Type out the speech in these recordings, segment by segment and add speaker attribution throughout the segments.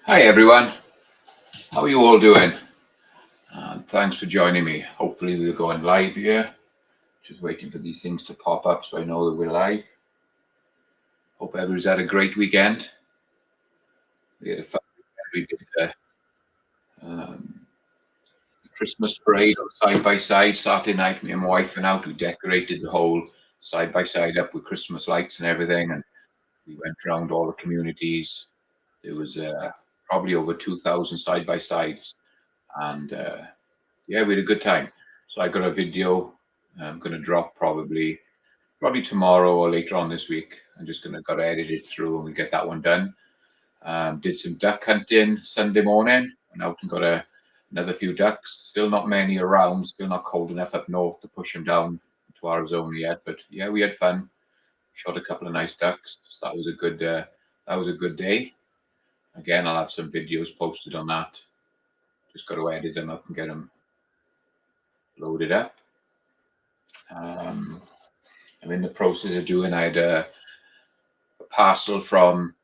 Speaker 1: Hi everyone, how are you all doing? Thanks for joining me. Hopefully we're going live here. Just waiting for these things to pop up so I know that we're live. Hope everyone's had a great weekend. We had a fun weekend. We did a Christmas parade on side by side Saturday night. Me and my wife went out. We decorated the whole side by side up with Christmas lights and everything, and we went around all the communities. There was probably over 2,000 side by sides, and yeah, we had a good time. So I got a video I'm going to drop probably tomorrow or later on this week. I'm just going to got to edit it through and we get that one done. Did some duck hunting Sunday morning. Went out and got another few ducks. Still not many around. Still not cold enough up north to push them down to Arizona yet. But yeah, we had fun. Shot a couple of nice ducks. So that was a good day. Again, I'll have some videos posted on that. Just got to edit them up and get them loaded up. I'm in the process of doing. I had a parcel from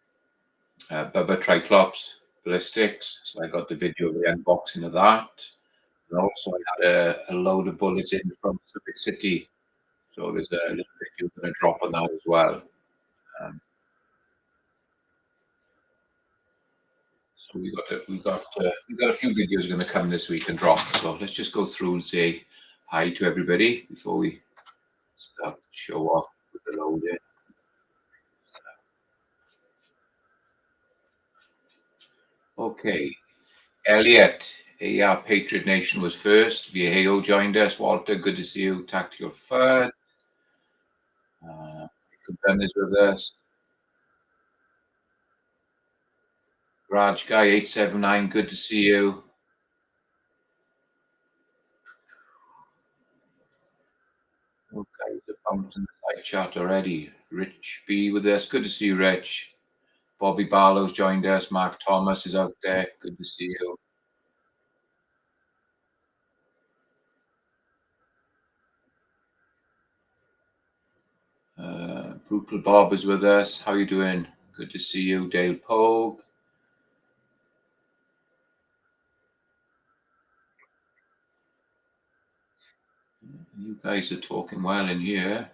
Speaker 1: Bubba Triclops Ballistics, so I got the video of the unboxing of that. And also, I had a load of bullets in from Civic City, so there's a little video going to drop on that as well. So we got a few videos going to come this week and drop. So let's just go through and say hi to everybody before we start to show off with the loading. Okay, Elliot, AR Patriot Nation was first. Viejo joined us. Walter, good to see you. Tactical Fud. Ben is with us. Raj Guy 879, good to see you. Okay, the bounce in the side chat already. Rich B with us. Good to see you, Rich. Bobby Barlow's joined us. Mark Thomas is out there. Good to see you. Brutal Bob is with us. How you doing? Good to see you. Dale Pogue. You guys are talking well in here.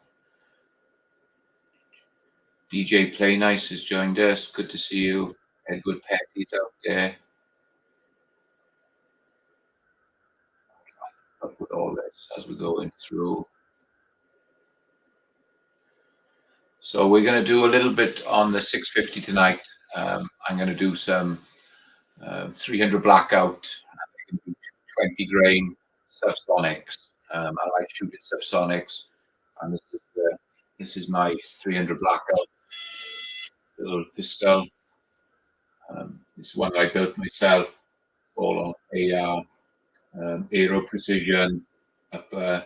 Speaker 1: DJ Play Nice has joined us. Good to see you. Edward Petty's out there. Up with all this as we're going through. So we're going to do a little bit on the 650 tonight. I'm going to do some 300 blackout, 20 grain subsonics. I like shooting subsonics, and this is my 300 blackout little pistol. This one I built myself, all on AR, aero precision, upper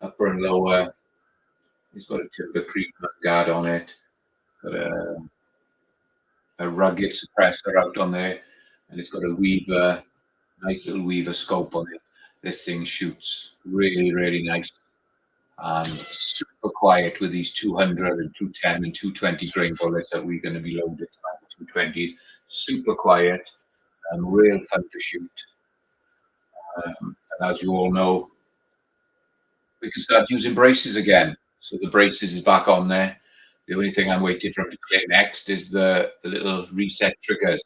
Speaker 1: and lower. It's got a timber creep guard on it. Got a rugged suppressor out on there, and it's got a weaver, nice little weaver scope on it. This thing shoots really, really nice and super quiet with these 200 and 210 and 220 grain bullets that we're going to be loaded tonight. 220s, super quiet and real fun to shoot. And as you all know, we can start using braces again. So the braces is back on there. The only thing I'm waiting for them to clear next is the little reset triggers.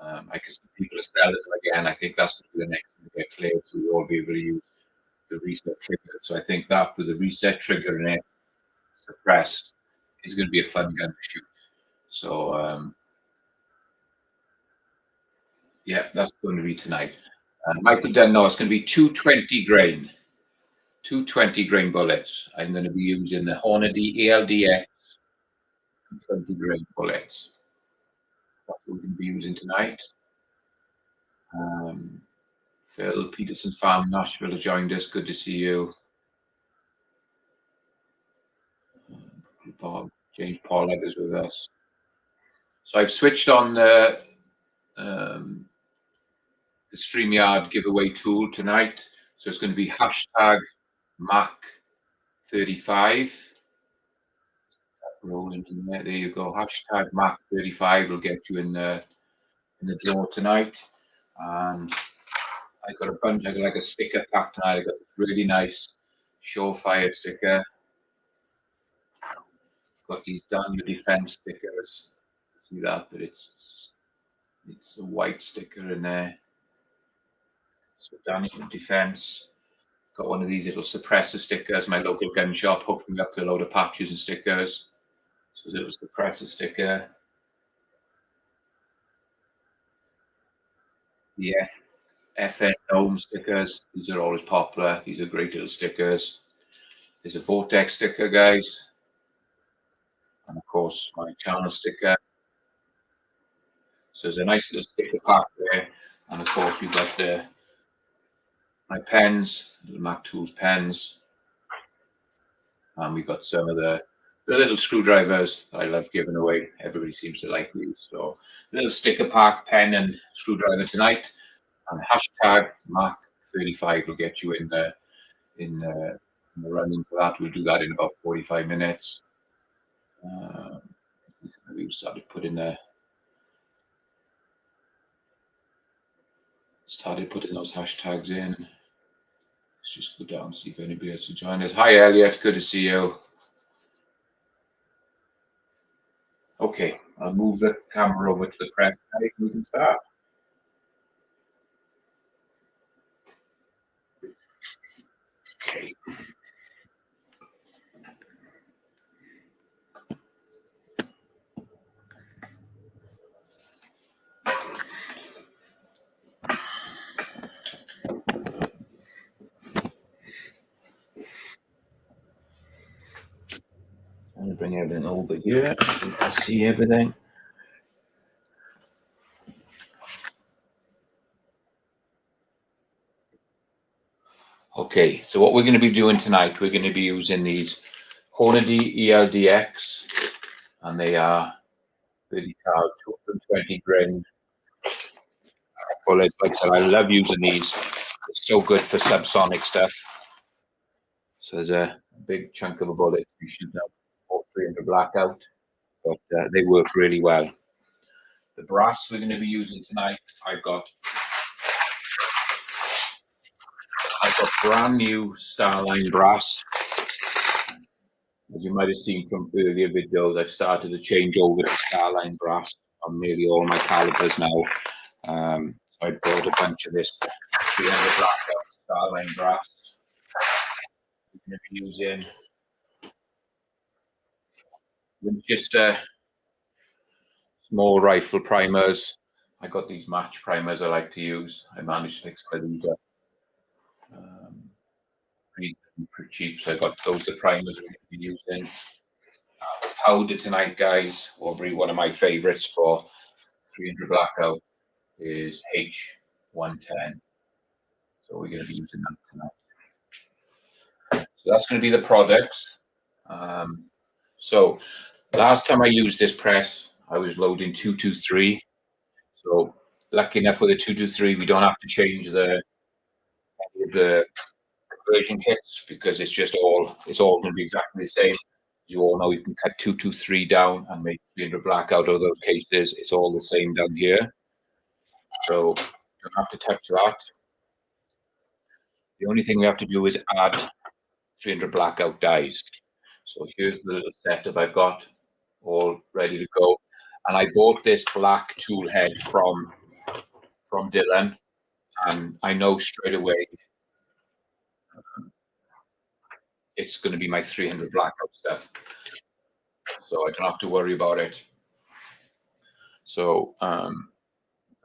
Speaker 1: I can see people are selling them again. I think that's the next thing to get cleared, so we'll all be able to use the reset trigger. So I think that with the reset trigger in it suppressed is going to be a fun gun to shoot. So yeah, that's going to be tonight. Michael Dunn, no, it's going to be 220 grain. 220 grain bullets. I'm going to be using the Hornady ALDX 220 grain bullets. That's what we're going to be using tonight. Phil Peterson Farm, Nashville, has joined us. Good to see you. Bob, James Pollard is with us. So I've switched on the StreamYard giveaway tool tonight. So it's going to be hashtag Mac35. Rolling in there. There you go. Hashtag Mac35 will get you in the in the drawer tonight. And I got a bunch. I got like a sticker pack tonight. I got a really nice Surefire sticker. Got these down your defense stickers. See that? But it's a white sticker in there. So down your defense. Got one of these little suppressor stickers. My local gun shop hooked me up to a load of patches and stickers. So it was the suppressor sticker. The FN Gnome stickers. These are always popular. These are great little stickers. There's a Vortex sticker, guys. And of course, my channel sticker. So there's a nice little sticker pack there. And of course, we've got my pens, little Mac Tools pens. And we've got some of the little screwdrivers that I love giving away. Everybody seems to like these. So a little sticker pack, pen and screwdriver tonight. And hashtag Mac35 will get you in the running for that. We'll do that in about 45 minutes. We've started putting those hashtags in. Let's just go down and see if anybody else will join us. Hi, Elliot. Good to see you. Okay, I'll move the camera over to the press. We can start. Okay. I'm going to bring everything over here so you can see everything. Okay, so what we're going to be doing tonight, we're going to be using these Hornady ELDX, and they are 30 cal, 220 grain bullets. Like I said, I love using these. It's so good for subsonic stuff. So there's a big chunk of a bullet. You should have 300 blackout, but they work really well. The brass we're going to be using tonight, I've got brand new Starline brass. As you might have seen from earlier videos, I've started to change over to Starline brass on nearly all my calibers now. So I bought a bunch of this 300 blackout Starline brass. We're going to be using Winchester small rifle primers. I got these match primers I like to use. I managed to fix these up pretty cheap, so I got those the primers we're going to be using. Powder tonight, guys. Probably one of my favorites for 300 blackout is H110. So we're going to be using that tonight. So that's going to be the products. So last time I used this press, I was loading 223. So lucky enough with the 223, we don't have to change the conversion kits because it's all going to be exactly the same. You all know you can cut 223 down and make 300 blackout of those cases. It's all the same down here. So you don't have to touch that. The only thing we have to do is add 300 blackout dies. So here's the little setup I've got all ready to go. And I bought this black tool head from Dillon, and I know straight away it's going to be my 300 blackout stuff. So I don't have to worry about it. So the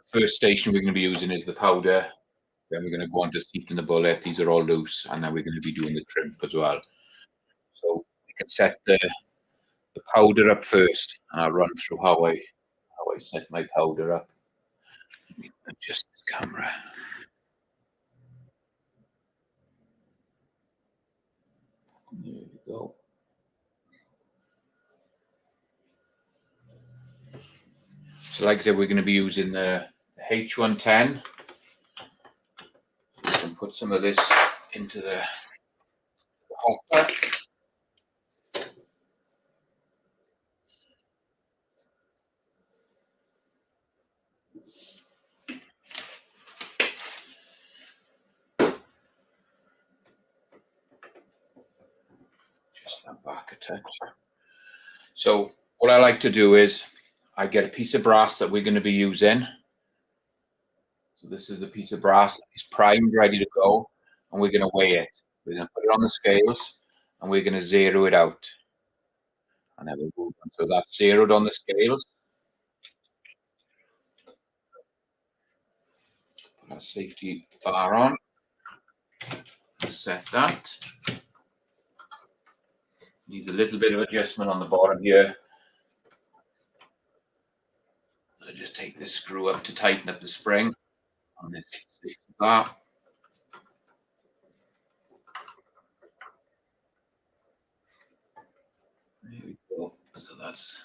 Speaker 1: first station we're going to be using is the powder. Then we're going to go on to seating the bullet. These are all loose, and then we're going to be doing the trim as well. So we can set the powder up first, and I'll run through how I set my powder up. Let me adjust this camera. There we go. So like I said, we're going to be using the H110. So we can put some of this into the hopper. back a touch. So what I like to do is I get a piece of brass that we're going to be using. So this is the piece of brass. It's primed, ready to go, and we're going to weigh it. We're going to put it on the scales, and we're going to zero it out. And then we'll move on. So that's zeroed on the scales. Put our safety bar on. Set that. Needs a little bit of adjustment on the bottom here. I just take this screw up to tighten up the spring on this safety bar. There we go. So that's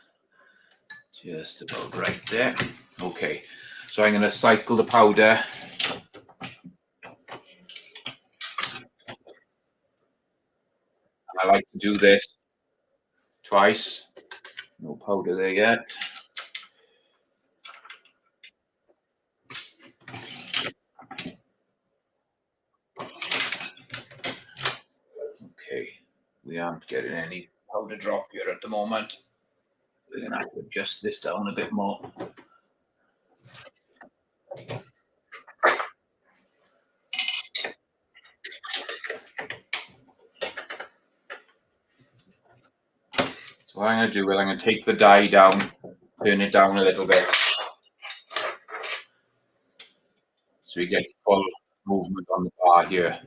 Speaker 1: just about right there. Okay, so I'm going to cycle the powder. I like to do this twice. No powder there yet. Okay, we aren't getting any powder drop here at the moment. We're going to have to adjust this down a bit more. So what I'm going to do is I'm going to take the die down, turn it down a little bit, so we get full movement on the bar here.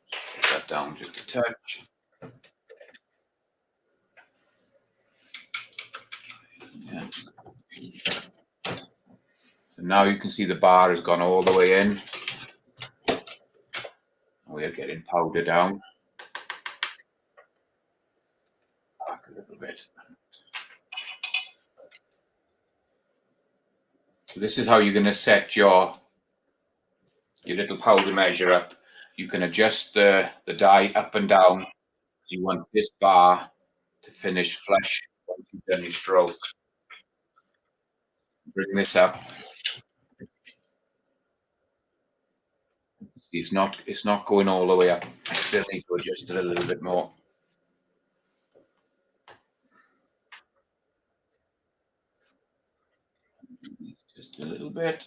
Speaker 1: Get that down just a touch. Yeah. So now you can see the bar has gone all the way in. We are getting powder down. Back a little bit. So this is how you're going to set your little powder measure up. You can adjust the die up and down. You want this bar to finish flush once you've done your stroke. Bring this up. It's not going all the way up. I still need to adjust it a little bit more. Just a little bit.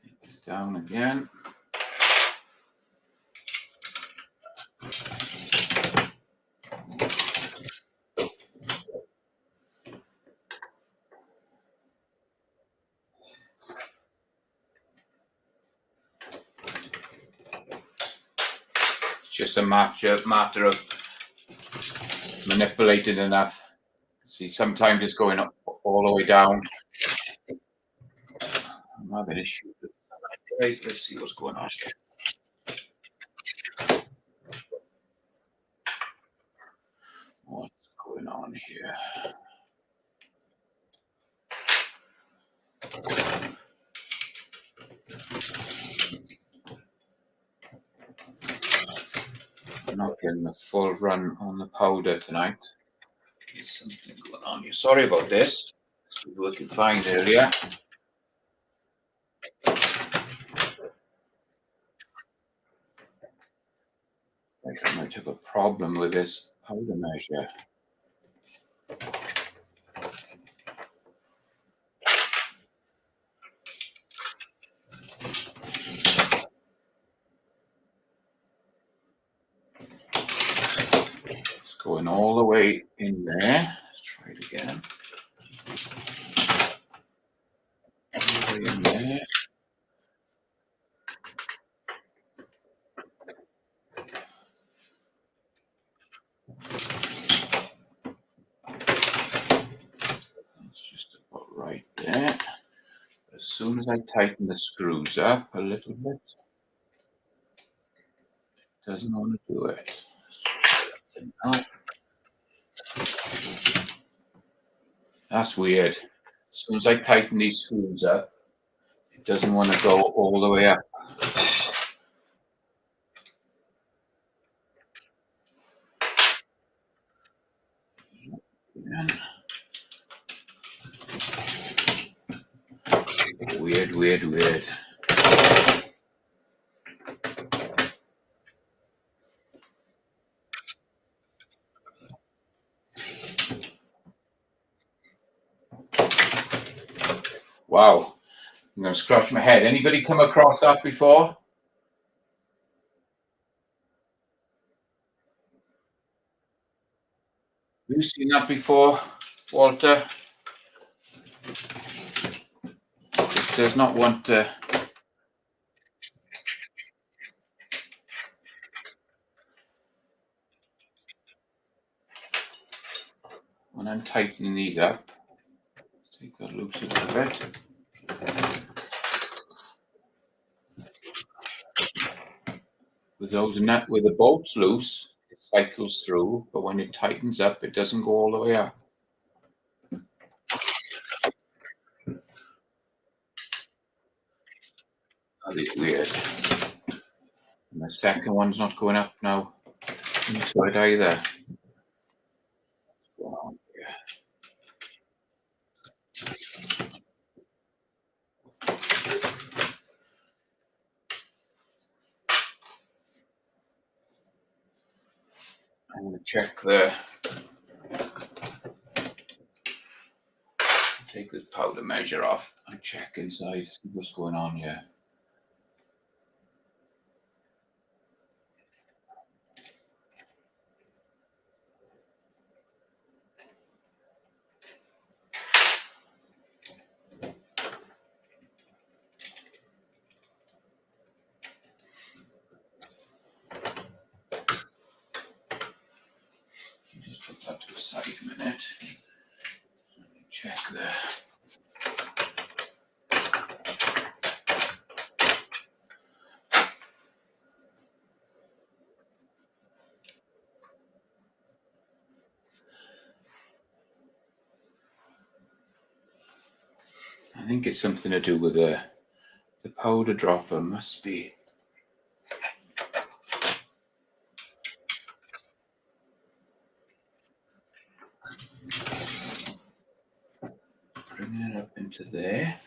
Speaker 1: Take this down again. It's just a matter of manipulating enough. See, sometimes it's going up all the way down. I'm having issues with that. Right, let's see what's going on here. What's going on here? I'm not getting the full run on the powder tonight. There's something going on here. Sorry about this. It's working fine earlier. I might have a problem with this powder measure. It's going all the way in there. Let's try it again. All the way in there. That's just about right there. As soon as I tighten the screws up a little bit, it doesn't want to do it. That's weird. As soon as I tighten these screws up, it doesn't want to go all the way up. Yeah. Weird. Wow. I'm going to scratch my head. Anybody come across that before? Have you seen that before, Walter? It does not want to. When I'm tightening these up, take that loose a little bit. With the bolts loose, it cycles through, but when it tightens up, it doesn't go all the way up. That is weird. And the second one's not going up now into it either. Wow. I'm going to check take the powder measure off and check inside, see what's going on here. Just put that to the side a minute. Let me check there. I think it's something to do with the powder dropper. Must be. Bringing it up into there.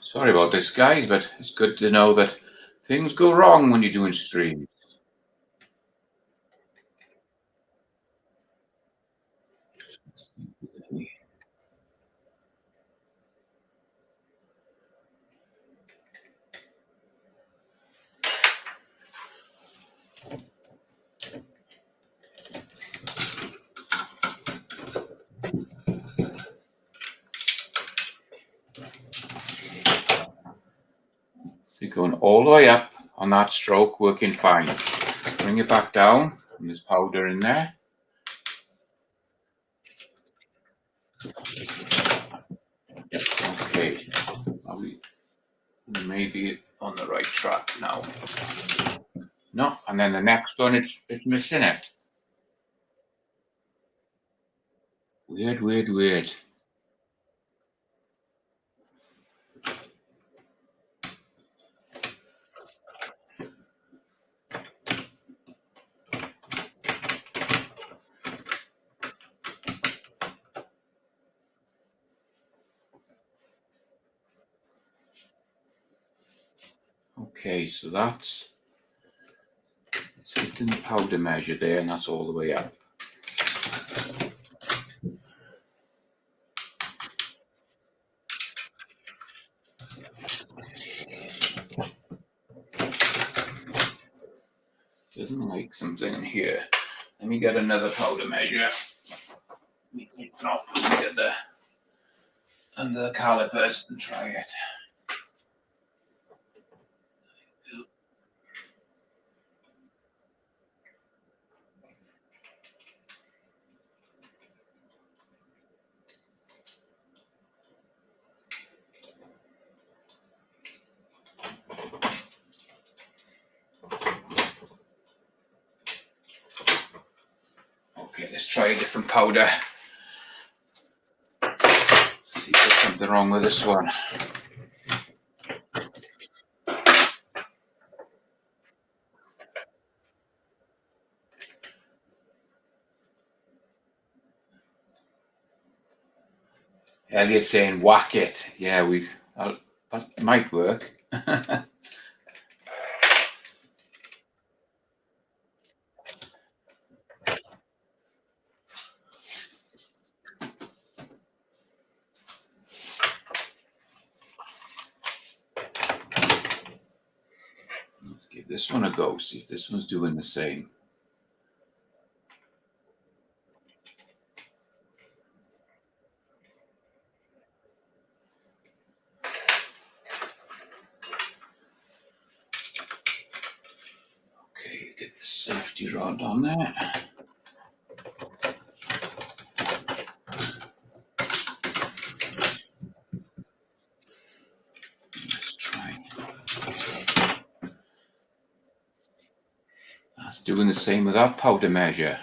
Speaker 1: Sorry about this, guys, but it's good to know that things go wrong when you're doing streams. So you're going all the way up on that stroke, working fine. Bring it back down, and there's powder in there. Okay, we may be on the right track now. No, and then the next one, it's missing it. Weird, weird, weird. Okay, so it's hitting the powder measure there, and that's all the way up. Doesn't like something in here. Let me get another powder measure. Let me take it off and get under the calipers and try it. Okay, let's try a different powder. See if there's something wrong with this one. Elliot's saying whack it. Yeah, that might work. Let's give this one a go, see if this one's doing the same. Okay, get the safety rod on there. Let's try. That's doing the same with our powder measure.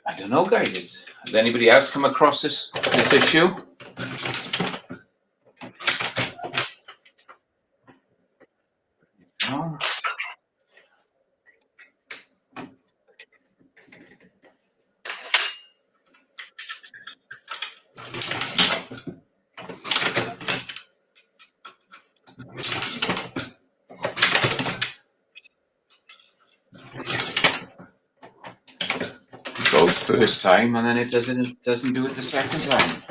Speaker 1: I don't know, guys. Has anybody else come across this issue? No. It goes first time and then it doesn't do it the second time.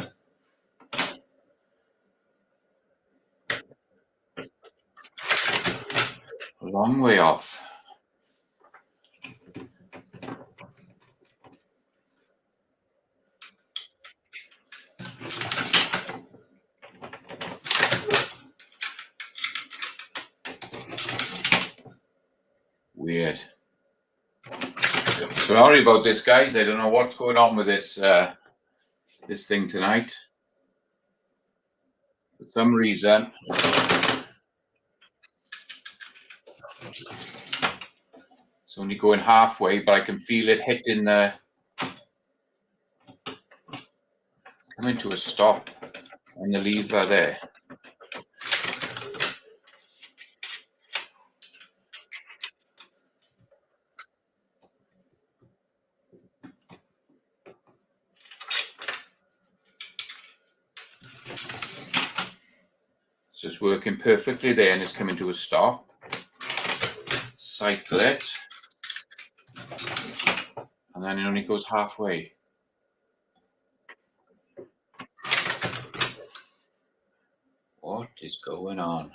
Speaker 1: A long way off. Weird. Sorry about this, guys. I don't know what's going on with this this thing tonight. For some reason, it's only going halfway, but I can feel it hitting the coming to a stop on the lever there. So it's working perfectly there and it's coming to a stop. Cycle it. And then it only goes halfway. What is going on?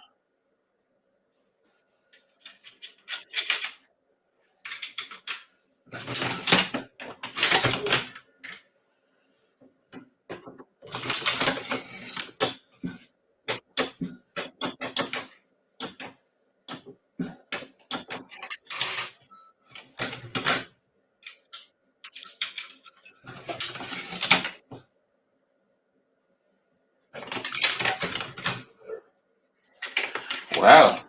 Speaker 1: Well,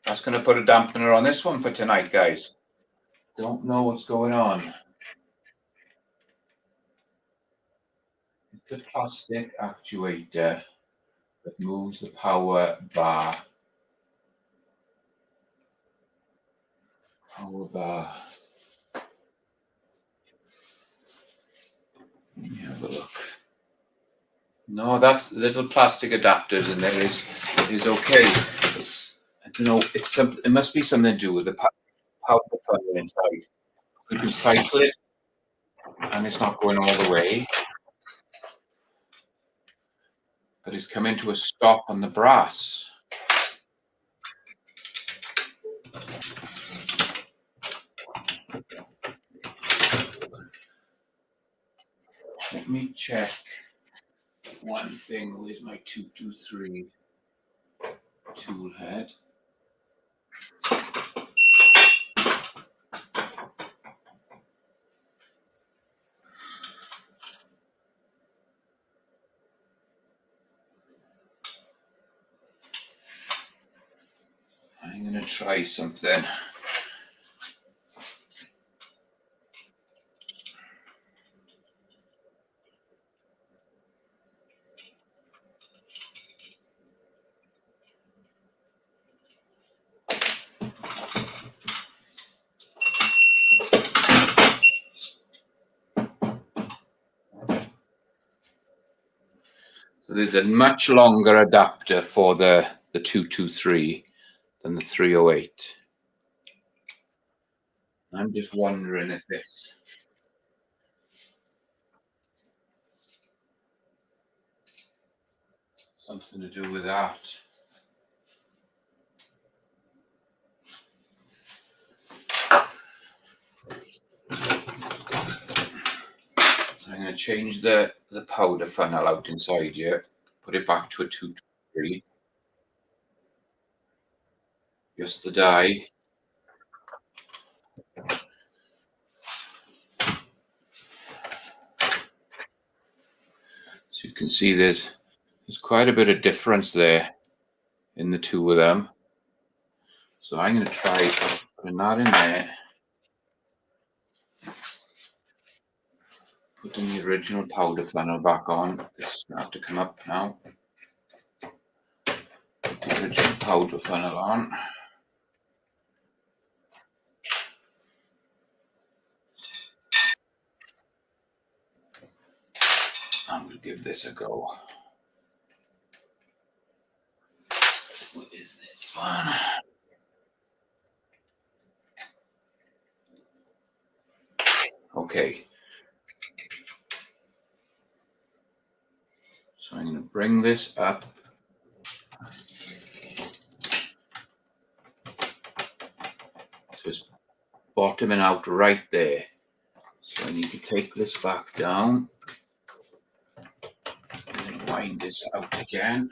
Speaker 1: that's going to put a dampener on this one for tonight, guys. Don't know what's going on. It's a plastic actuator that moves the power bar. Power bar. Let me have a look. No, that's little plastic adapters in there is okay. I don't know. It must be something to do with the power funnel inside. You can cycle it, and it's not going all the way, but it's coming to a stop on the brass. Let me check one thing. Where's my 223 tool head? I'm going to try something. So there's a much longer adapter for the 223 than the 308. I'm just wondering if it's something to do with that. So I'm going to change the powder funnel out inside here, put it back to a 223. Just the dye. So you can see there's quite a bit of difference there in the two of them. So I'm going to try putting that in there. Putting the original powder funnel back on. This is going to have to come up now. Put the original powder funnel on. And we'll give this a go. What is this one? Okay. So I'm going to bring this up. So it's bottoming out right there. So I need to take this back down. I'm going to wind this out again.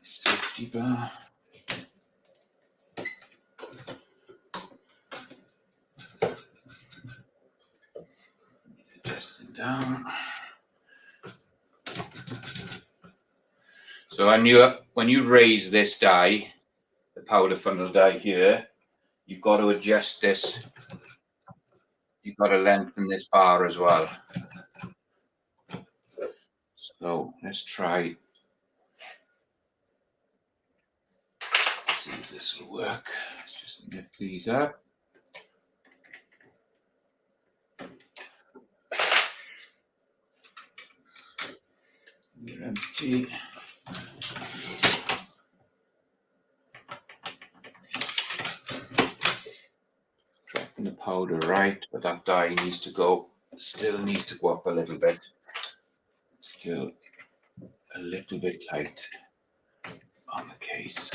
Speaker 1: Safety bar. Adjusting down. So when you raise this die, the powder funnel die here, you've got to adjust this. You've got to lengthen this bar as well. So let's try. See if this will work. Let's just nip these up. They're empty. Dropping the powder right, but that die needs to go. Still needs to go up a little bit. Still a little bit tight on the case.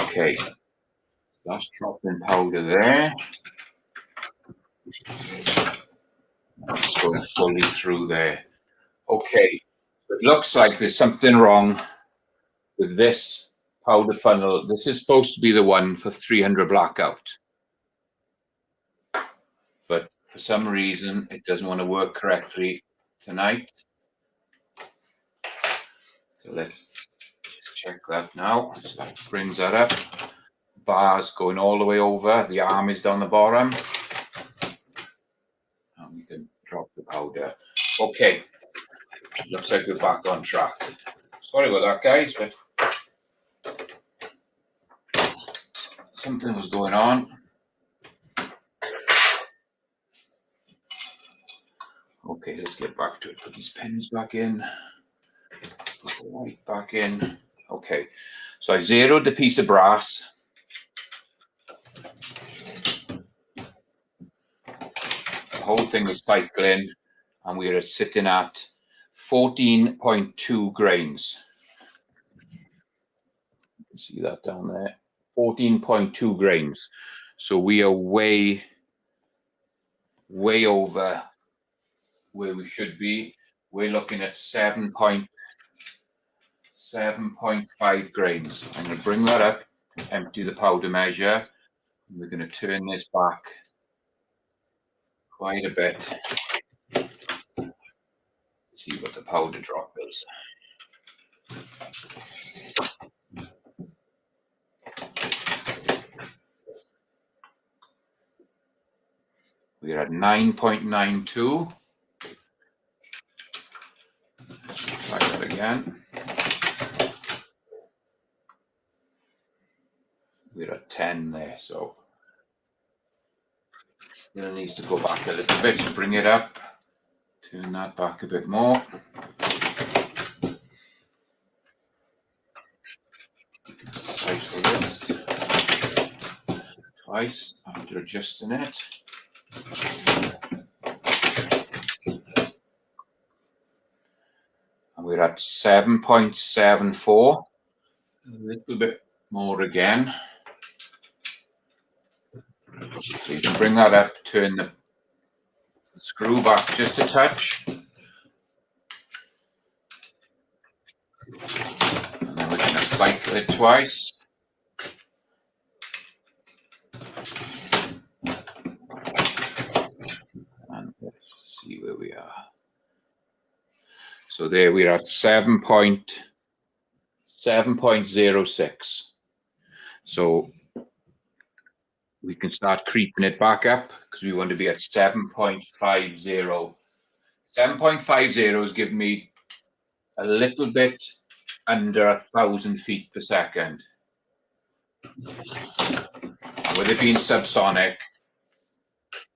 Speaker 1: Okay, that's dropping powder there. That's going fully through there. Okay, it looks like there's something wrong with this powder funnel. This is supposed to be the one for 300 blackout, but for some reason it doesn't want to work correctly tonight. So let's check that now. So that brings that up. Bar's going all the way over. The arm is down the bottom. And we can drop the powder. Okay. Looks like we're back on track. Sorry about that, guys, but something was going on. Okay, let's get back to it. Put these pins back in. Put the white back in. Okay. So I zeroed the piece of brass. The whole thing is cycling, and we are sitting at 14.2 grains. You can see that down there. 14.2 grains. So we are way over where we should be. We're looking at 7.5 grains. I'm going to bring that up, empty the powder measure. We're going to turn this back quite a bit. See what the powder drop is. We're at 9.92. Try that again. We're at 10 there, so still needs to go back a little bit to bring it up. Turn that back a bit more. Cycle this twice after adjusting it. And we're at 7.74. A little bit more again. So you can bring that up, turn the screw back just a touch. And then we're going to cycle it twice. And let's see where we are. So there we're at 7.06. So we can start creeping it back up because we want to be at 7.50. 7.50 is giving me a little bit under 1,000 feet per second. With it being subsonic,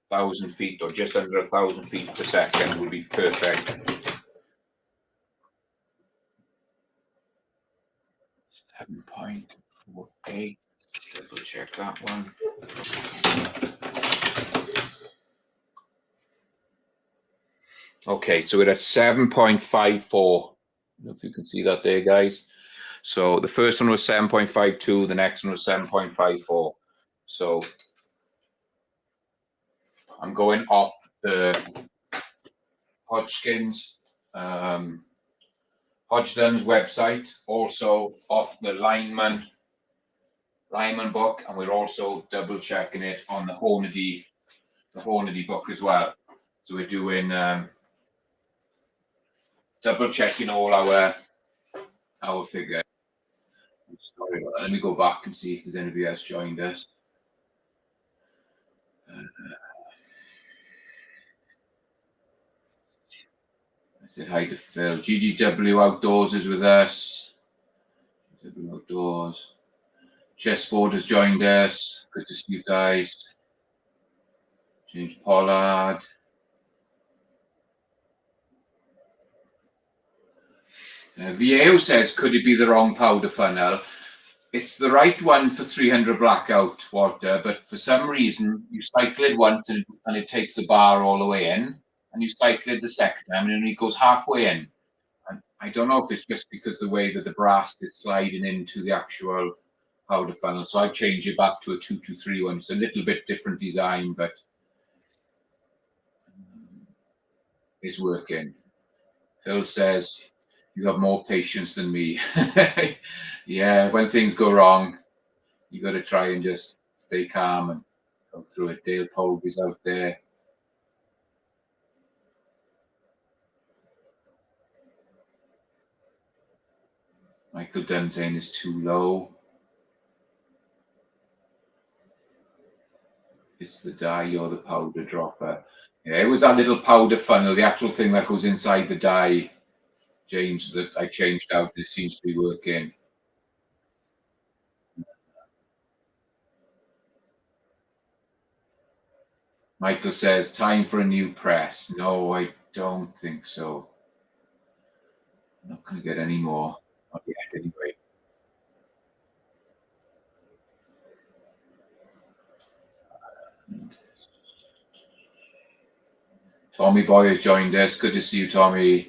Speaker 1: 1,000 feet or just under 1,000 feet per second would be perfect. 7.48. Double check that one. Okay, so we're at 7.54. I don't know if you can see that there, guys. So the first one was 7.52, the next one was 7.54. So I'm going off the Hodgkin's, Hodgdon's website, also off the lineman book, and we're also double checking it on the Hornady book as well. So we're doing double checking all our figures. Sorry, let me go back and see if there's anybody else joined us. I said hi to Phil. GGW Outdoors is with us. GGW Outdoors. Chessboard has joined us. Good to see you guys. James Pollard. Viejo says, could it be the wrong powder funnel? It's the right one for 300 blackout, Walter, but for some reason you cycle it once and it takes the bar all the way in, and you cycle it the second time and it goes halfway in. And I don't know if it's just because the way that the brass is sliding into the actual powder funnel. So I changed it back to a 223 one. It's a little bit different design, but it's working. Phil says, you have more patience than me. Yeah, when things go wrong, you got to try and just stay calm and go through it. Dale Pogue is out there. Michael Dunn saying it's too low. It's the dye or the powder dropper. Yeah, it was that little powder funnel, the actual thing that goes inside the dye, James, that I changed out. It seems to be working. Michael says, time for a new press. No, I don't think so. I'm not going to get any more. Not yet, anyway. Tommy Boy has joined us. Good to see you, Tommy.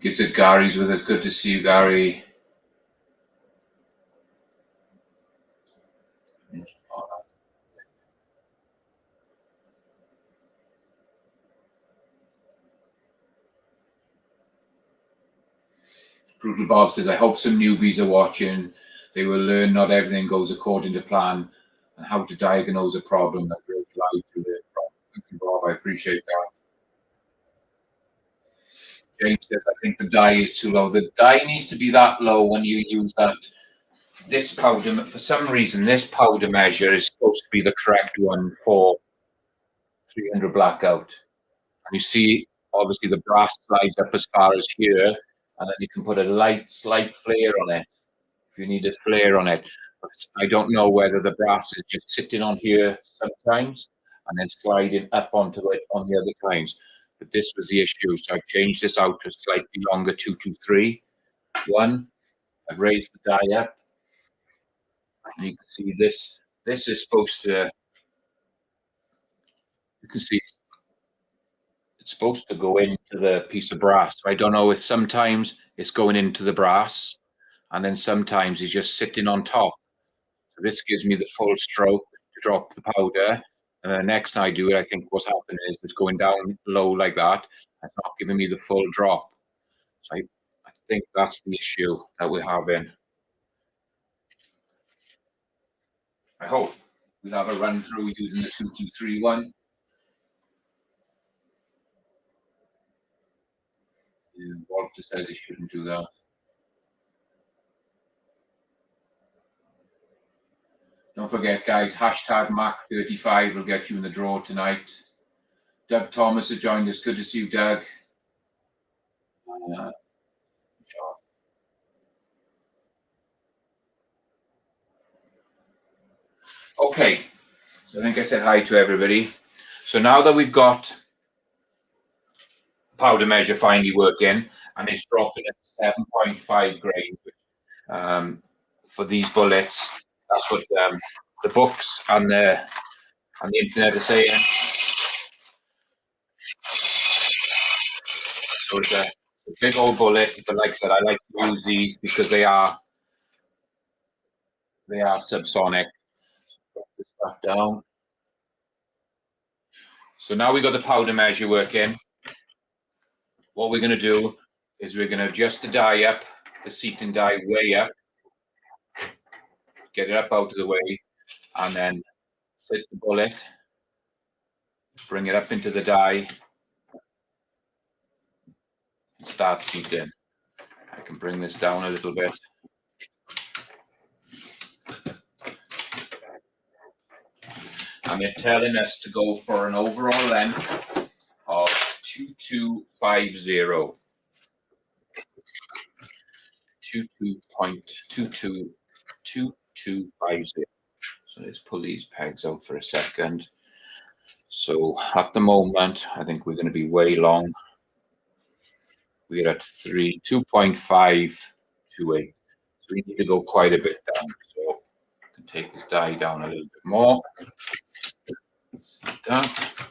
Speaker 1: Gets it, Gary's with us. Good to see you, Gary. Brutal Bob says, I hope some newbies are watching. They will learn not everything goes according to plan and how to diagnose a problem that will apply to the problem. Thank you, Bob. I appreciate that. James says, I think the dye is too low. The dye needs to be that low when you use that. This powder, for some reason, this powder measure is supposed to be the correct one for 300 blackout. And you see, obviously, the brass slides up as far as here, and then you can put a slight flare on it if you need a flare on it. But I don't know whether the brass is just sitting on here sometimes and then sliding up onto it on the other times. But this was the issue, so I've changed this out to slightly longer 223. One, I've raised the die up, and you can see this. This is supposed to. You can see it's supposed to go into the piece of brass. I don't know if sometimes it's going into the brass, and then sometimes it's just sitting on top. So this gives me the full stroke to drop the powder. And the next time I do it, I think what's happening is it's going down low like that. It's not giving me the full drop. So I think that's the issue that we're having. I hope we'll have a run through using the 223 one. And Walter says he shouldn't do that. Don't forget, guys, hashtag Mac35 will get you in the draw tonight. Doug Thomas has joined us. Good to see you, Doug. Okay, so I think I said hi to everybody. So now that we've got powder measure finally working, and it's dropping at 7.5 grain for these bullets. That's what the books and the internet are saying. So it's a big old bullet, but like I said, I like to use these because they are subsonic. Drop this back down. So now we've got the powder measure working. What we're going to do is we're going to adjust the die up, the seating die way up, get it up out of the way, and then set the bullet, bring it up into the die, and start seating. I can bring this down a little bit. And they're telling us to go for an overall length of 2250. 22.2250. So let's pull these pegs out for a second. So at the moment, I think we're going to be way long. We're at 2.528. So we need to go quite a bit down. So I can take this die down a little bit more. See that.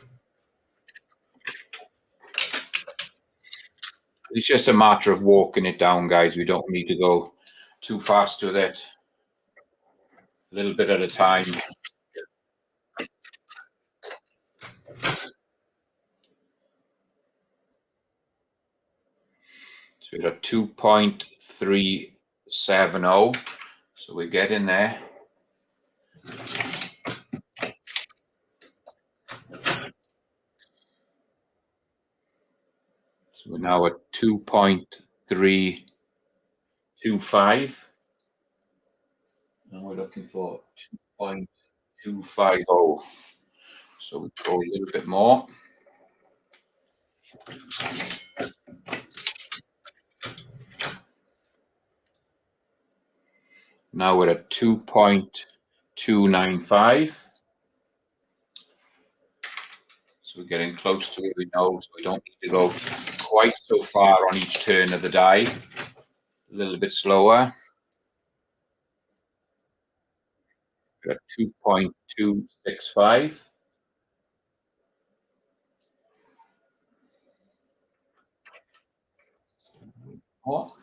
Speaker 1: It's just a matter of walking it down, guys. We don't need to go too fast with it. A little bit at a time. So we're at 2.370. So we're getting there. So we're now at 2.325. Now we're looking for 2.250. So we go a little bit more. Now we're at 2.295. So we're getting close to where we know, so we don't need to go quite so far on each turn of the die. A little bit slower. We're at 2.265. Oh.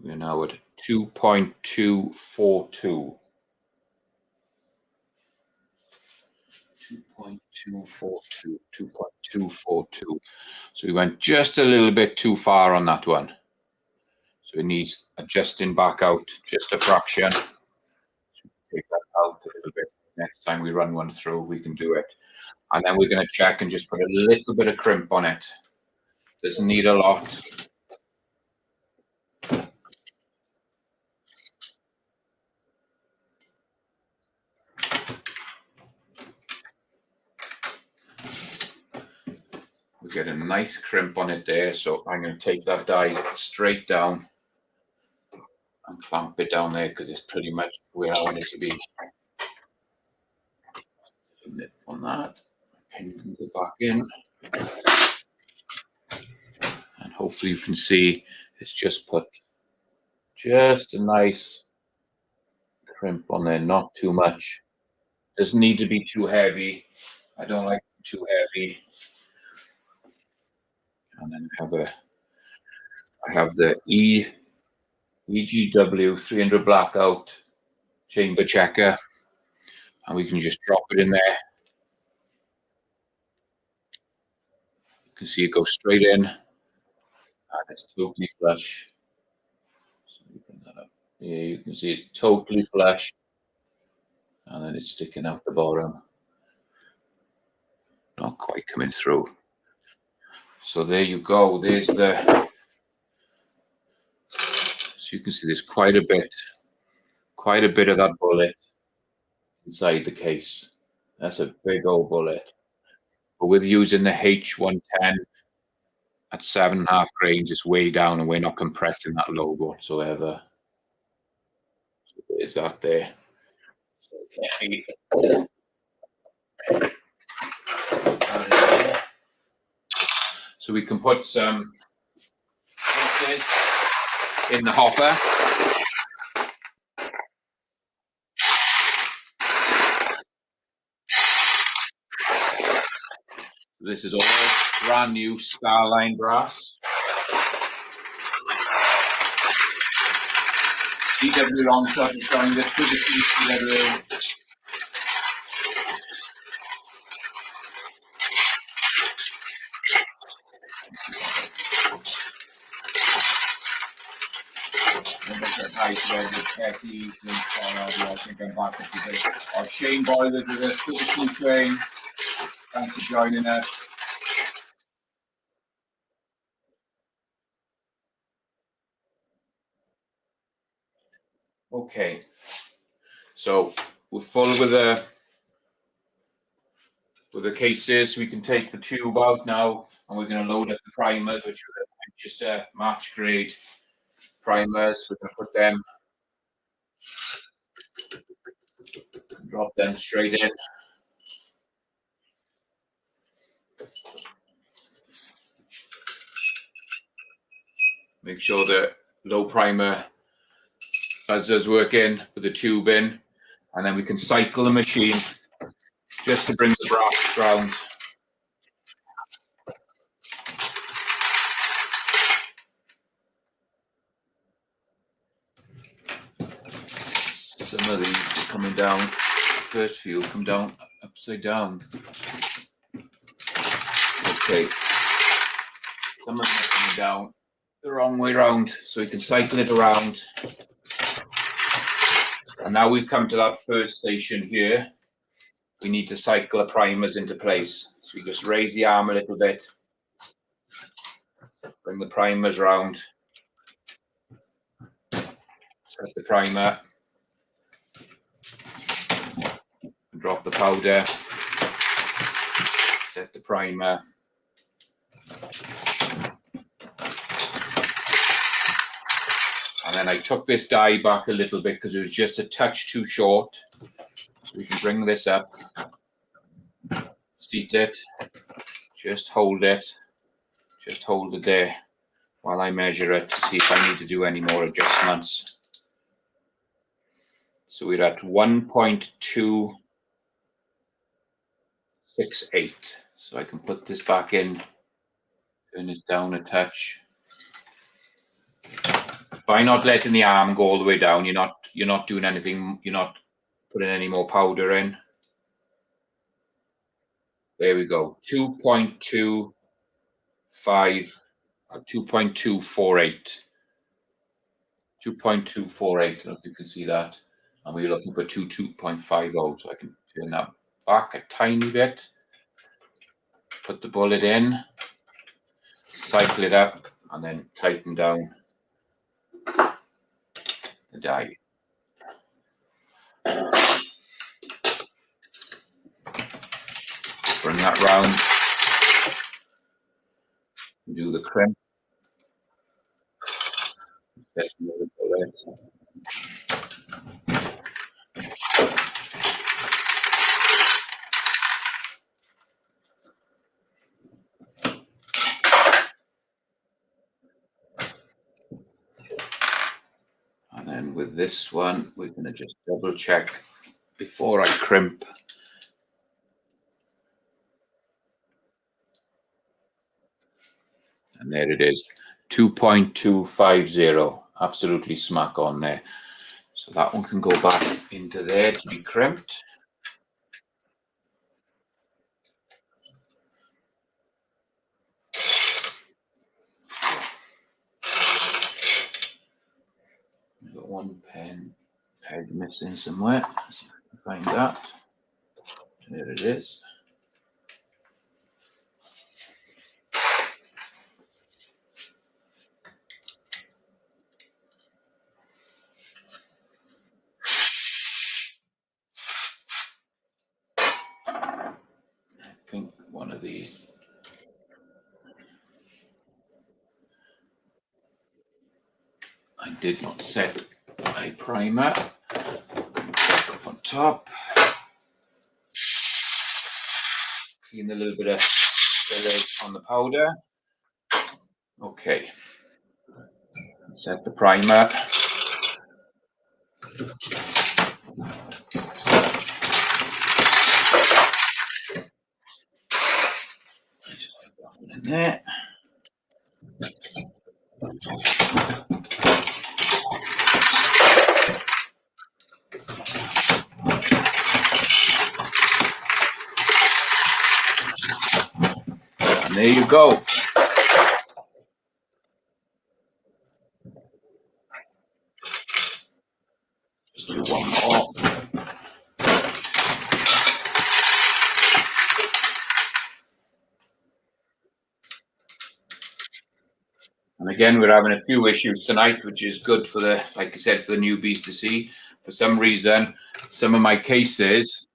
Speaker 1: We're now at 2.242. 2.242, 2.242. So we went just a little bit too far on that one. So it needs adjusting back out just a fraction. Take that out a little bit. Next time we run one through, we can do it. And then we're going to check and just put a little bit of crimp on it. Doesn't need a lot. We get a nice crimp on it there. So I'm going to take that die straight down and clamp it down there because it's pretty much where I want it to be. Nip on that. Pin can go back in. And hopefully you can see it's just put just a nice crimp on there, not too much. Doesn't need to be too heavy. I don't like too heavy. And then I have the EGW 300 blackout chamber checker, and we can just drop it in there. You can see it go straight in, and it's totally flush. So you bring that up. Yeah, you can see it's totally flush, and then it's sticking out the bottom. Not quite coming through. So there you go. There's the. So you can see there's quite a bit of that bullet inside the case. That's a big old bullet. But with using the H110 at 7.5 grains, it's way down and we're not compressing that load whatsoever. So there's that there. So we can put some pieces in the hopper. This is all brand new Starline brass. CW Longshot is showing this to the CW. I think I'm back up today. Our Shane Boyler with us, good to see Shane. Thanks for joining us. Okay, so we're full with the cases. We can take the tube out now, and we're going to load up the primers, which are just match grade primers. We're going to put them, drop them straight in. Make sure the low primer buzzers work in with the tube in, and then we can cycle the machine just to bring the brass round. Some of these are coming down. The first few come down upside down. Okay. Some of them are coming down the wrong way round, so we can cycle it around. And now we've come to that first station here. We need to cycle the primers into place. So we just raise the arm a little bit, bring the primers round, set the primer, drop the powder, set the primer. And then I took this die back a little bit because it was just a touch too short. So we can bring this up, seat it, just hold it there while I measure it to see if I need to do any more adjustments. So we're at 1.268. So I can put this back in, turn it down a touch. By not letting the arm go all the way down, you're not doing anything, you're not putting any more powder in. There we go. 2.25 or 2.248. 2.248. I don't know if you can see that. And we're looking for 2.50. So I can turn that back a tiny bit. Put the bullet in, cycle it up, and then tighten down the die. Bring that round. Do the crimp. And then with this one, we're going to just double check before I crimp. And there it is, 2.250, absolutely smack on there. So that one can go back into there to be crimped. We've got one peg missing somewhere. Let's see if I can find that. There it is. I think one of these. I did not set a primer. Up on top. Clean a little bit of on the powder. Okay. Set the primer. In there. And there you go. Just do one more. And again, we're having a few issues tonight, which is good for the, like I said, for the newbies to see. For some reason, some of my cases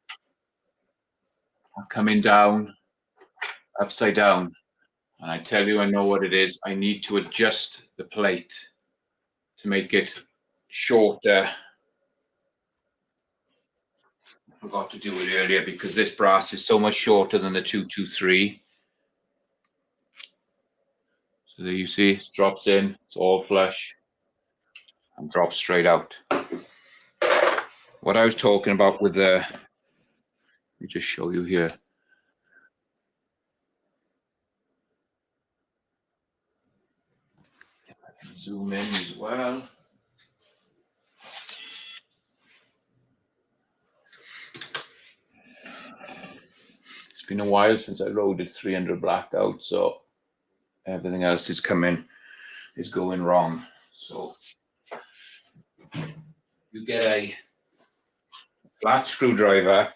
Speaker 1: are coming down upside down. And I tell you, I know what it is. I need to adjust the plate to make it shorter. I forgot to do it earlier because this brass is so much shorter than the 223. So there you see, it drops in, it's all flush and drops straight out. What I was talking about with the, let me just show you here. Zoom in as well. It's been a while since I loaded 300 black out, so everything else is going wrong. So you get a flat screwdriver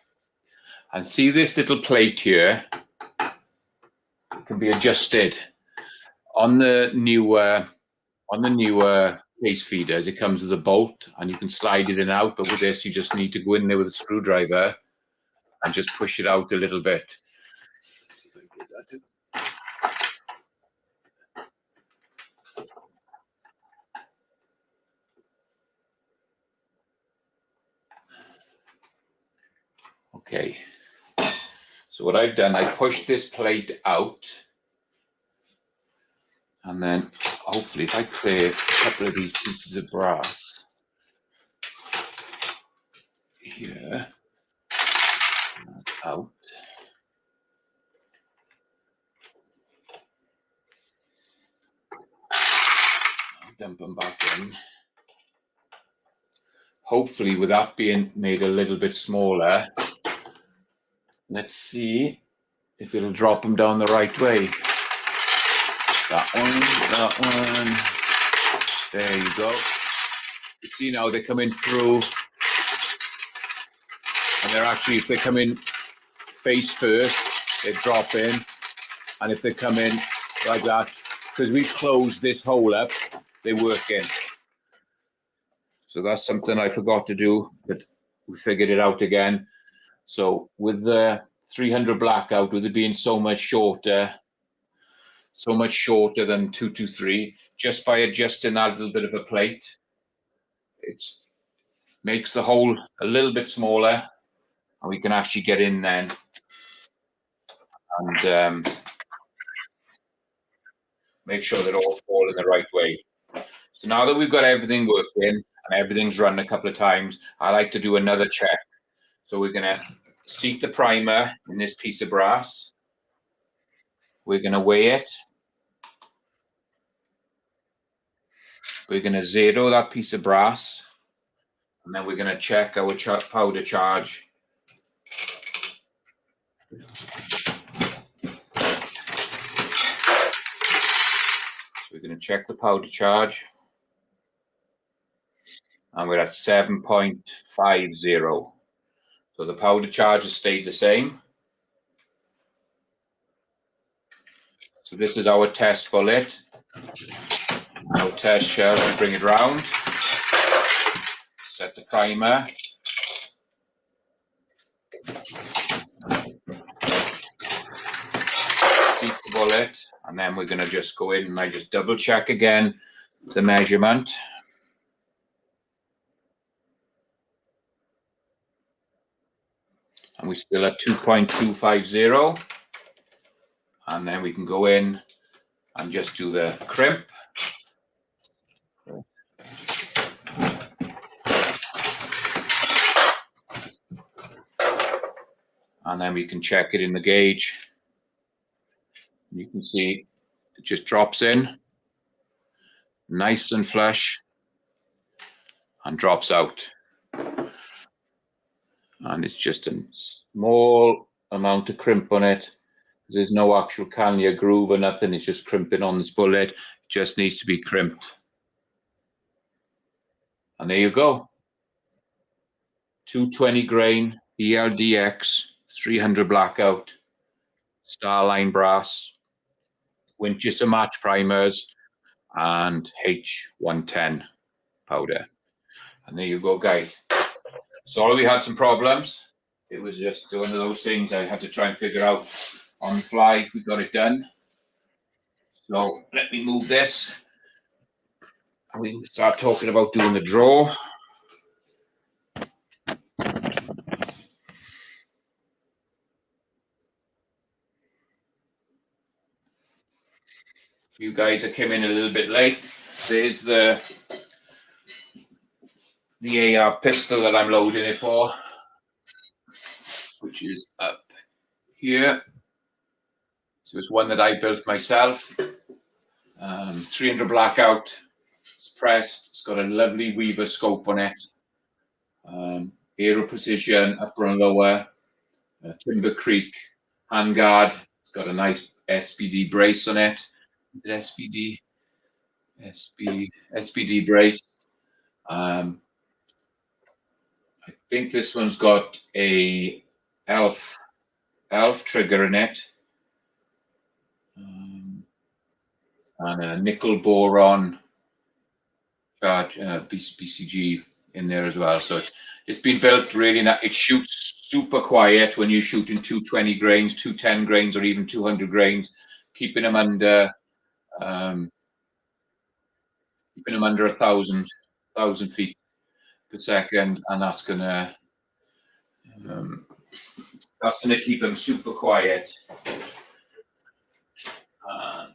Speaker 1: and see this little plate here. It can be adjusted on the newer case feeders. It comes with a bolt and you can slide it in and out, but with this you just need to go in there with a screwdriver and just push it out a little bit. Let's see if I can get that to. Okay, so what I've done, I pushed this plate out, and then hopefully if I clear a couple of these pieces of brass here out. I'll dump them back in. Hopefully with that being made a little bit smaller, let's see if it'll drop them down the right way. That one. There you go. You see now they're coming through, and they're actually, if they come in face first, they drop in, and if they come in like that, because we closed this hole up, they work in. So that's something I forgot to do, but we figured it out again. So with the 300 blackout, with it being so much shorter than 223, just by adjusting that little bit of a plate, it makes the hole a little bit smaller, and we can actually get in then and make sure they're all falling the right way. So now that we've got everything working and everything's run a couple of times, I like to do another check. So we're going to seat the primer in this piece of brass. We're going to weigh it. We're going to zero that piece of brass. And then we're going to check our powder charge. So we're going to check the powder charge. And we're at 7.50. So the powder charge has stayed the same. So this is our test bullet. Our test shell, we bring it round. Set the primer. Seat the bullet. And then we're going to just go in and I just double check again the measurement. And we're still at 2.250. And then we can go in and just do the crimp. And then we can check it in the gauge. You can see it just drops in, nice and flush, and drops out. And it's just a small amount of crimp on it. There's no actual canlier groove or nothing. It's just crimping on this bullet. It just needs to be crimped. And there you go. 220 grain ELDX 300 blackout, Starline brass, Winchester match primers, and H110 powder. And there you go, guys. Sorry we had some problems. It was just one of those things I had to try and figure out on the fly. We got it done. So let me move this. And we can start talking about doing the draw. You guys that came in a little bit late. There's the AR pistol that I'm loading it for, which is up here. So it's one that I built myself. 300 blackout. It's pressed. It's got a lovely Weaver scope on it. Aero precision, upper and lower. Timber Creek handguard. It's got a nice SPD brace on it. Is it SPD? SPD brace. I think this one's got a elf trigger in it, and a nickel boron charge BCG in there as well. So it's been built really nice. It shoots super quiet when you shoot in 220 grains, 210 grains, or even 200 grains, keeping them under 1,000 feet per second, and that's gonna keep them super quiet. Let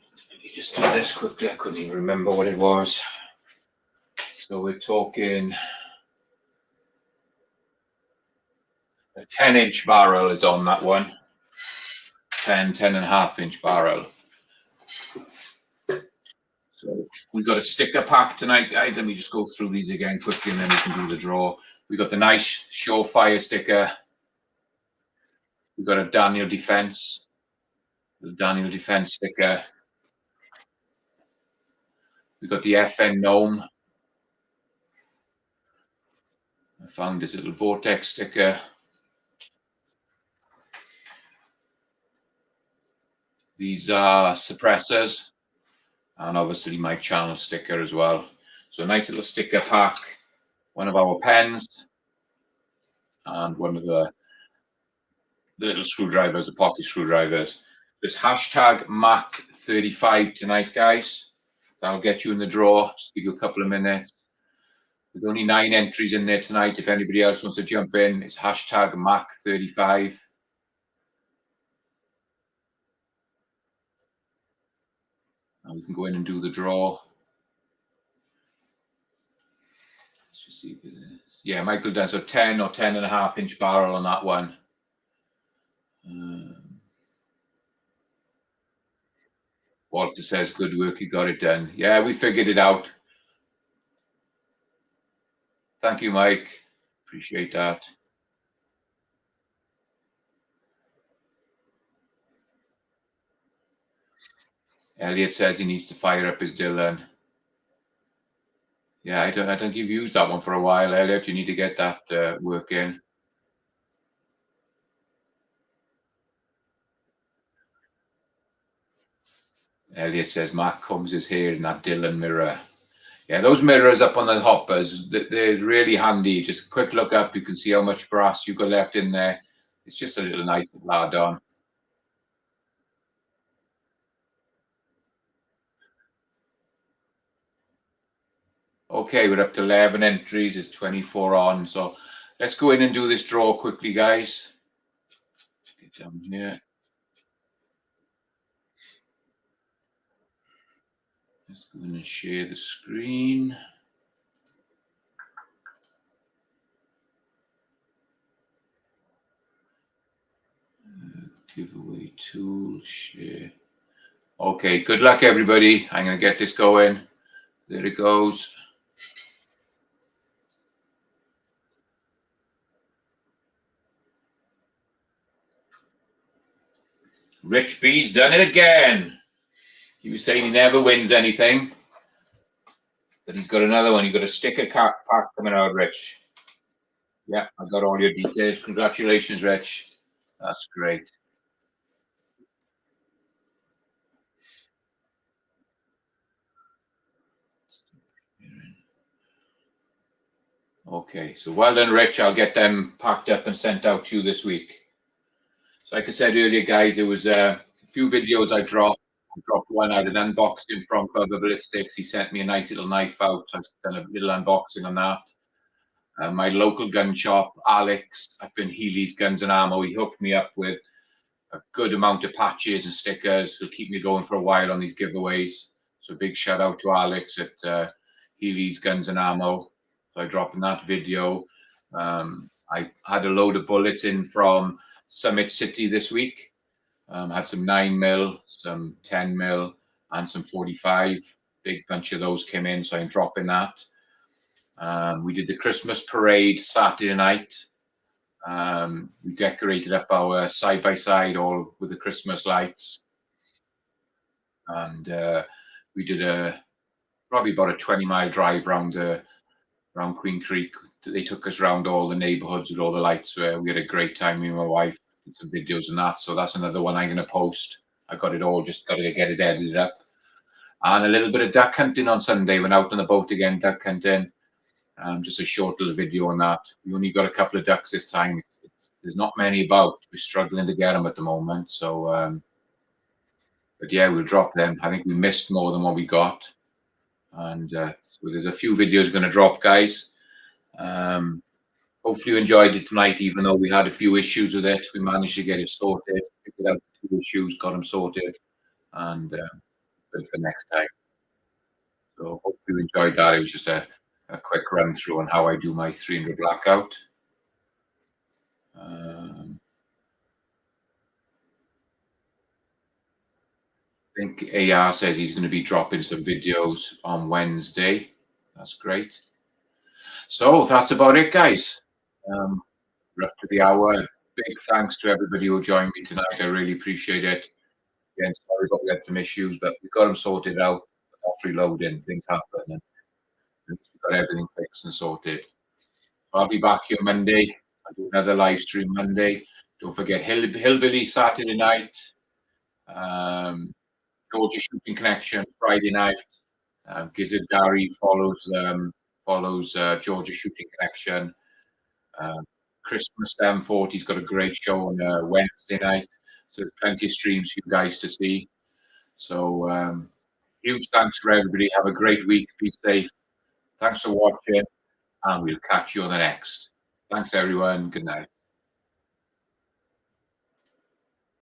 Speaker 1: me just do this quickly. I couldn't even remember what it was. So we're talking a 10-inch barrel is on that one. 10.5-inch barrel. So we've got a sticker pack tonight, guys. Let me just go through these again quickly and then we can do the draw. We've got the nice Surefire sticker. We've got a Daniel Defense The Daniel Defense sticker. We've got the FN gnome. I found this little vortex sticker. These are suppressors, and obviously my channel sticker as well. So a nice little sticker pack. One of our pens, and one of the little screwdrivers, the pocket screwdrivers. This hashtag Mac35 tonight, guys. That'll get you in the draw. Just give you a couple of minutes. There's only 9 entries in there tonight. If anybody else wants to jump in, it's hashtag Mac35. And we can go in and do the draw. Let's just see if it is. Yeah, Michael done so 10 or 10.5-inch barrel on that one. Walter says, good work, you got it done. Yeah, we figured it out. Thank you, Mike. Appreciate that. Elliot says he needs to fire up his Dillon. Yeah, I don't think you've used that one for a while, Elliot. You need to get that working. Elliot says Mac combs his hair in that Dillon mirror. Yeah, those mirrors up on the hoppers, they're really handy. Just a quick look up, you can see how much brass you've got left in there. It's just a little nice little add-on. Okay, we're up to 11 entries. There's 24 on. So let's go in and do this draw quickly, guys. Get down here. Let's go in and share the screen. Giveaway tool, share. Okay, good luck, everybody. I'm going to get this going. There it goes. Rich B's done it again. He was saying he never wins anything, but he's got another one. You've got a sticker pack coming out, Rich. Yeah, I got all your details. Congratulations, Rich. That's great. Okay, so well done, Rich. I'll get them packed up and sent out to you this week. So like I said earlier, guys, there was a few videos I dropped. I dropped one. I had an unboxing from Clubber Ballistics. He sent me a nice little knife out. I've done a little unboxing on that. My local gun shop, Alex, up in Healy's Guns and Ammo, he hooked me up with a good amount of patches and stickers. He'll keep me going for a while on these giveaways. So big shout out to Alex at Healy's Guns and Ammo. So I dropped in that video. I had a load of bullets in from Summit City this week. Had some 9mm, some 10mm, and some 45. Big bunch of those came in, so I'm dropping that. We did the Christmas parade Saturday night. We decorated up our side-by-side all with the Christmas lights. And we did probably about a 20-mile drive around Queen Creek. They took us around all the neighborhoods with all the lights. Where we had a great time, me and my wife. Did some videos and that. So that's another one I'm going to post. I got it all, just got to get it edited up. And a little bit of duck hunting on Sunday. Went out on the boat again, duck hunting. Just a short little video on that. We only got a couple of ducks this time. There's not many about. We're struggling to get them at the moment. So, but yeah, we'll drop them. I think we missed more than what we got. And so there's a few videos going to drop, guys. Hopefully you enjoyed it tonight, even though we had a few issues with it. We managed to get it sorted, figured out 2 issues, got them sorted, and good for next time. So hopefully you enjoyed that. It was just a quick run through on how I do my 300 blackout. I think AR says he's going to be dropping some videos on Wednesday. That's great. So that's about it, guys. We're up to the hour. Big thanks to everybody who joined me tonight. I really appreciate it. again. Sorry, but we had some issues, but we got them sorted out. Battery loading, things happen, and we got everything fixed and sorted. I'll be back here Monday. I'll do another live stream Monday. Don't forget Hillbilly Saturday night. Georgia Shooting Connection Friday night. Gizzard Gary follows Georgia Shooting Connection. Christmas 740, he's got a great show on Wednesday night. So there's plenty of streams for you guys to see. So huge thanks for everybody. Have a great week. Be safe. Thanks for watching, and we'll catch you on the next. Thanks, everyone. Good night.